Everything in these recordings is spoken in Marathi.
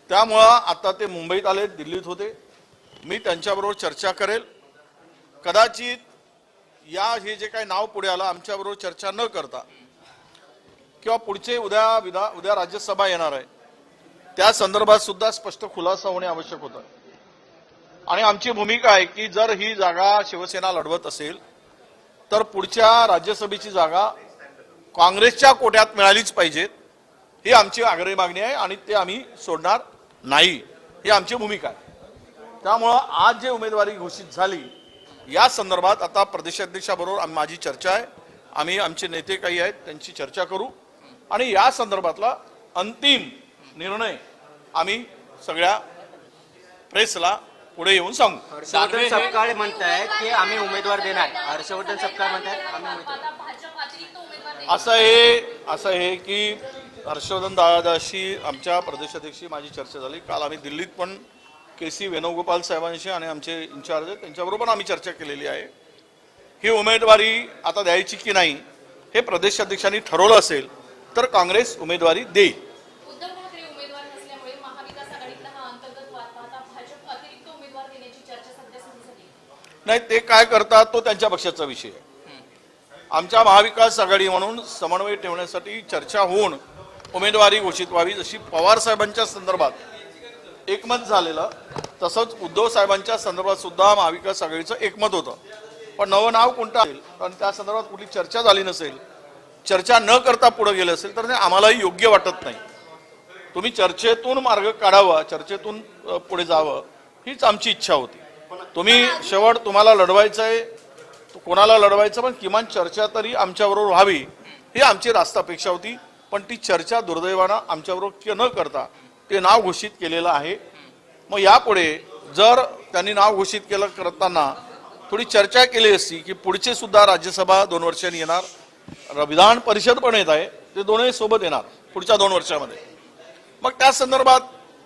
त्यामुळं आता ते मुंबईत आले, दिल्लीत होते, मी त्यांच्याबरोबर चर्चा करेल। कदाचित हे जे काही नाव पुढे आलं आमच्याबरोबर चर्चा न करता किंवा पुढचे उद्या राज्यसभा येणार आहे त्या संदर्भात सुद्धा स्पष्ट खुलासा होणे आवश्यक होतं। आणि आमची भूमिका आहे की जर ही जागा शिवसेना लढवत असेल तर पुढच्या राज्यसभेची जागा काँग्रेसच्या कोट्यात मिळालीच पाहिजे, ही आमची आग्रही मागणी आहे आणि ते आम्ही सोडणार नाही, ही आमची भूमिका आहे। त्यामुळे आज जे उमेदवारी घोषित झाली या संदर्भात आता प्रदेशाध्यक्षाबरोबर माझी चर्चा आहे, आम्ही आमचे नेते काही आहेत त्यांची चर्चा करू आणि या संदर्भातला अंतिम निर्णय आम्ही सगळ्या प्रेसला पुढे येऊन सांगू। हर्षवर्धन सपकाळ म्हणतायत की आम्ही उमेदवार देणार, हर्षवर्धन सपकाळ म्हणतायत आम्ही उमेदवार। असं आहे की हर्षवर्धन दादाशी आमच्या प्रदेशाध्यक्षी माझी चर्चा झाली। काल आम्ही दिल्लीत पण KC वेणुगोपाल साहेबांशी आणि आमचे इन्चार्ज आहेत त्यांच्याबरोबर आम्ही चर्चा केलेली आहे। ही उमेदवारी आता द्यायची की नाही हे प्रदेशाध्यक्षांनी ठरवलं असेल तर काँग्रेस उमेदवारी देईल। उद्धव ठाकरे उमेदवार नसल्यामुळे महाविकास आघाडीतला हा अंतर्गत वाद पाहता भाजप अतिरिक्त उमेदवार देण्याची चर्चा सध्या सुरू झाली नाही, ते काय करतात तो त्यांच्या पक्षाचा विषय आहे। आमच्या महाविकास आघाडी म्हणून समन्वय ठेवण्यासाठी चर्चा होऊन उमेदवारी घोषित व्हावी, जशी पवार साहेबांच्या संदर्भात एकमत झालेलं तसंच उद्धव साहेबांच्या संदर्भात सुद्धा महाविकास आघाडीचं एकमत होतं। पण नवं नाव कोणतं असेल कारण त्या संदर्भात कुठली चर्चा झाली नसेल, चर्चा न करता पुढे गेले असेल तर ते आम्हालाही योग्य वाटत नाही। तुम्ही चर्चेतून मार्ग काढावा, चर्चेतून पुढे जावं हीच आमची इच्छा होती। तुम्ही शेवट तुम्हाला लढवायचं आहे, कोणाला लढवायचं पण किमान चर्चा तरी आमच्याबरोबर व्हावी ही आमची रास्त अपेक्षा होती। पण ती चर्चा दुर्दैवानं आमच्याबरोबर न करता ते नाव घोषित केलेलं आहे। मग यापुढे जर त्यांनी नाव घोषित केलं करताना थोडी चर्चा केली असती की पुढचे सुद्धा राज्यसभा 2 वर्षांनी येणार, विधान परिषद पण येत आहे, ते दोन्ही सोबत येणार पुढच्या 2 वर्षामध्ये, मग त्या संदर्भात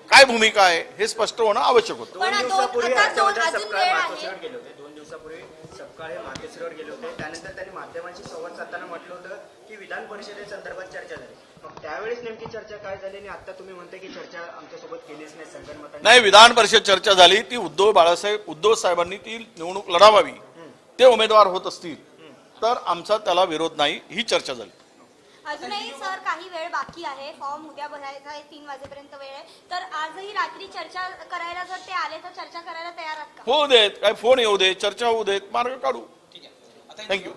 काय भूमिका आहे हे स्पष्ट होणं आवश्यक होतं। 2 दिवसापूर्वी हर्षवर्धन सपकाळ मातोश्रीवर गेले होते, 2 दिवसापूर्वी सपकाळ हे मातोश्रीवर गेले होते, त्यानंतर त्यांनी माध्यमांशी संवाद साधताना म्हटलं होतं की विधान परिषदेसंदर्भात चर्चा झाली। मग त्यावेळेस नेमकी चर्चा काय झाली आणि आता तुम्ही म्हणताय की चर्चा आमच्यासोबत केलीच नाही संगणमताने? नाही, विधान परिषद चर्चा झाली ती उद्धव साहेबांनी ती निवडणूक लढवावी, ते उमेदवार होत असतील तर आमचा त्याला विरोध नाही, ही चर्चा झाली। अजूनही सर काही वेळ बाकी आहे, फॉर्म उद्या भरायचा आहे, 3 वाजेपर्यंत वेळ आहे, तर आजही रात्री चर्चा करायला जर ते आले तर चर्चा करायला तयार आहात का? होऊ देत, काय फोन येऊ देत, चर्चा होऊ देत, मार्ग काढू। थँक्यू।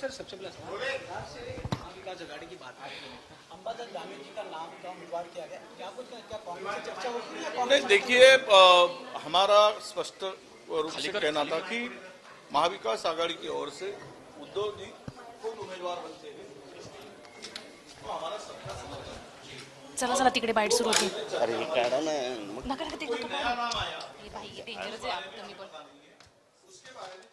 सबसे पहले महाविकास आघाड़ी की बात है, अंबादास दानवे जी का नाम का उम्मीदवार किया गया, क्या कुछ क्या कांग्रेस से चर्चा होगी? नहीं, देखिए हमारा स्पष्ट रूप से कहना था कि महाविकास आघाड़ी की ओर से उद्धव जी खुद उम्मीदवार बनते हैं तो हमारा सबका समर्थन। चला चला तिकडे बाईट सुरू होती। अरे काढा ना, नका नका ते मेरा नाम आया, डेंजरस आहे तुम्ही पण। उसके बारे में